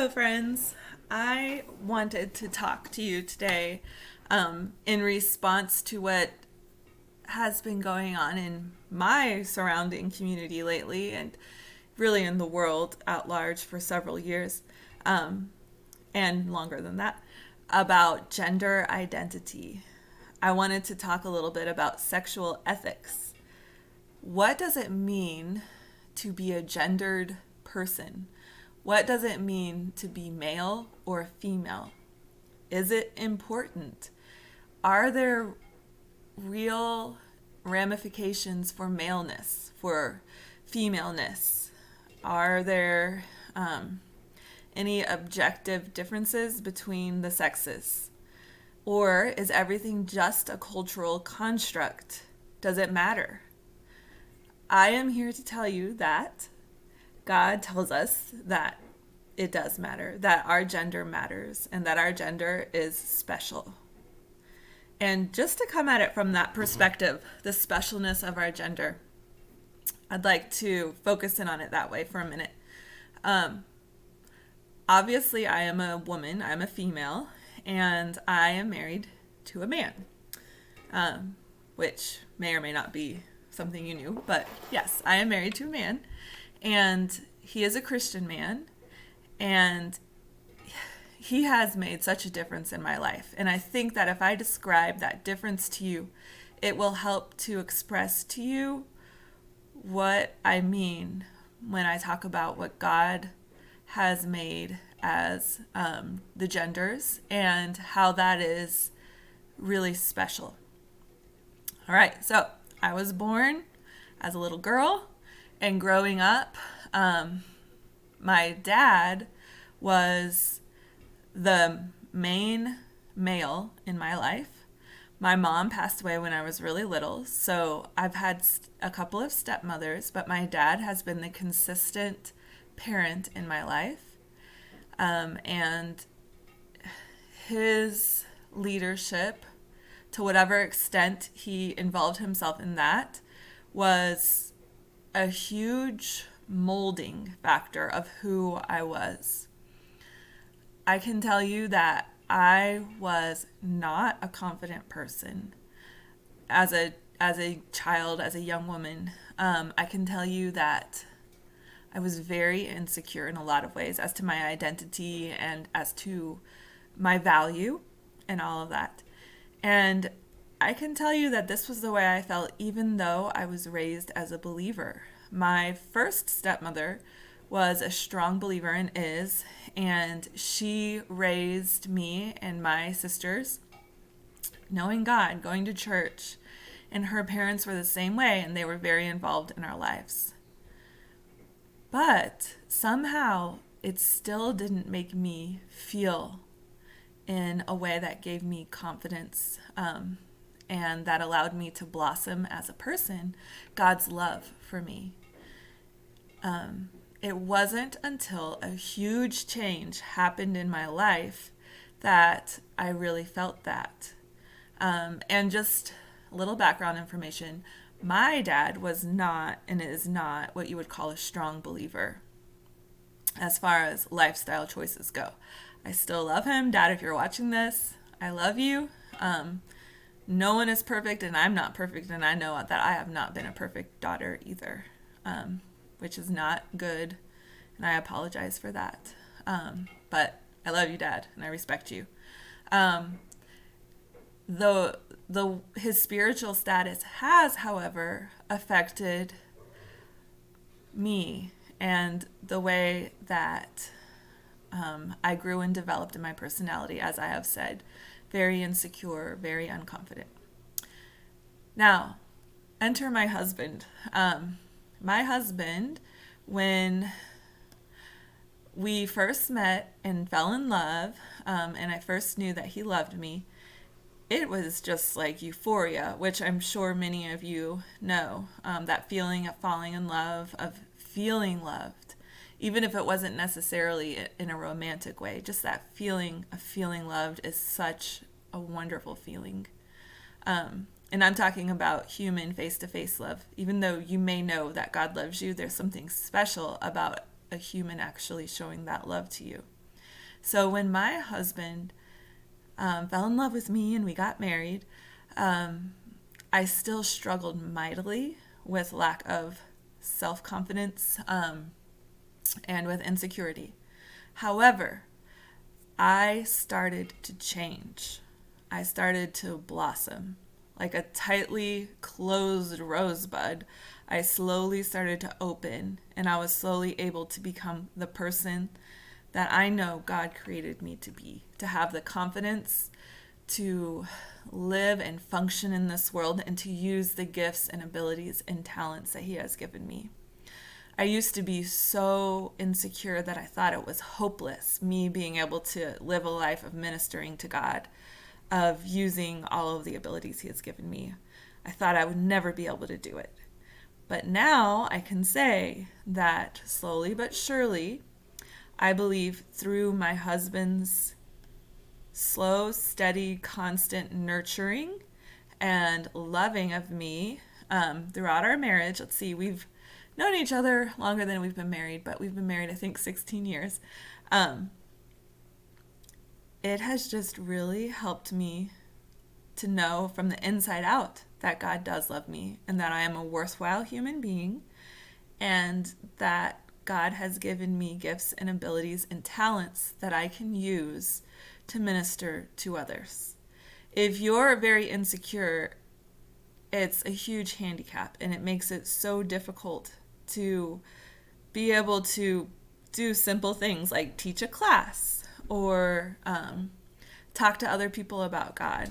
Hello, friends. I wanted to talk to you today in response to what has been going on in my surrounding community lately and really in the world at large for several years and longer than that about gender identity. I wanted to talk a little bit about sexual ethics. What does it mean to be a gendered person? What does it mean to be male or female? Is it important? Are there real ramifications for maleness, for femaleness? Are there any objective differences between the sexes? Or is everything just a cultural construct? Does it matter? I am here to tell you that God tells us that it does matter, that our gender matters, and that our gender is special. And just to come at it from that perspective, the specialness of our gender, I'd like to focus in on it that way for a minute. Obviously, I am a woman, I'm a female, and I am married to a man, which may or may not be something you knew, but yes, I am married to a man, and he is a Christian man, and he has made such a difference in my life. And I think that if I describe that difference to you, it will help to express to you what I mean when I talk about what God has made as the genders and how that is really special. All right, so I was born as a little girl, and growing up, my dad was the main male in my life. My mom passed away when I was really little, so I've had a couple of stepmothers, but my dad has been the consistent parent in my life. And his leadership, to whatever extent he involved himself in that, was a huge molding factor of who I was. I can tell you that I was not a confident person as a child, as a young woman. I can tell you that I was very insecure in a lot of ways as to my identity and as to my value and all of that. And I can tell you that this was the way I felt even though I was raised as a believer. My first stepmother was a strong believer and is, and she raised me and my sisters knowing God, going to church, and her parents were the same way, and they were very involved in our lives. But somehow it still didn't make me feel in a way that gave me confidence and that allowed me to blossom as a person, God's love for me. It wasn't until a huge change happened in my life that I really felt that. And just a little background information, my dad was not and is not what you would call a strong believer as far as lifestyle choices go. I still love him. Dad, if you're watching this, I love you. No one is perfect, and I'm not perfect, and I know that I have not been a perfect daughter either, which is not good, and I apologize for that. But I love you, Dad, and I respect you. His spiritual status has, however, affected me and the way that I grew and developed in my personality, as I have said, very insecure, very unconfident. Now, enter my husband. My husband, when we first met and fell in love, and I first knew that he loved me, it was just like euphoria, which I'm sure many of you know, that feeling of falling in love, of feeling loved, even if it wasn't necessarily in a romantic way. Just that feeling of feeling loved is such a wonderful feeling. And I'm talking about human face-to-face love. Even though you may know that God loves you, there's something special about a human actually showing that love to you. So when my husband fell in love with me and we got married, I still struggled mightily with lack of self-confidence and with insecurity. However, I started to change. I started to blossom. Like a tightly closed rosebud, I slowly started to open, and I was slowly able to become the person that I know God created me to be, to have the confidence to live and function in this world and to use the gifts and abilities and talents that He has given me. I used to be so insecure that I thought it was hopeless, me being able to live a life of ministering to God, of using all of the abilities He has given me. I thought I would never be able to do it. But now I can say that slowly but surely, I believe through my husband's slow, steady, constant nurturing and loving of me throughout our marriage. Let's see, we've known each other longer than we've been married, but we've been married, I think, 16 years. It has just really helped me to know from the inside out that God does love me and that I am a worthwhile human being and that God has given me gifts and abilities and talents that I can use to minister to others. If you're very insecure, it's a huge handicap and it makes it so difficult to be able to do simple things like teach a class or talk to other people about God.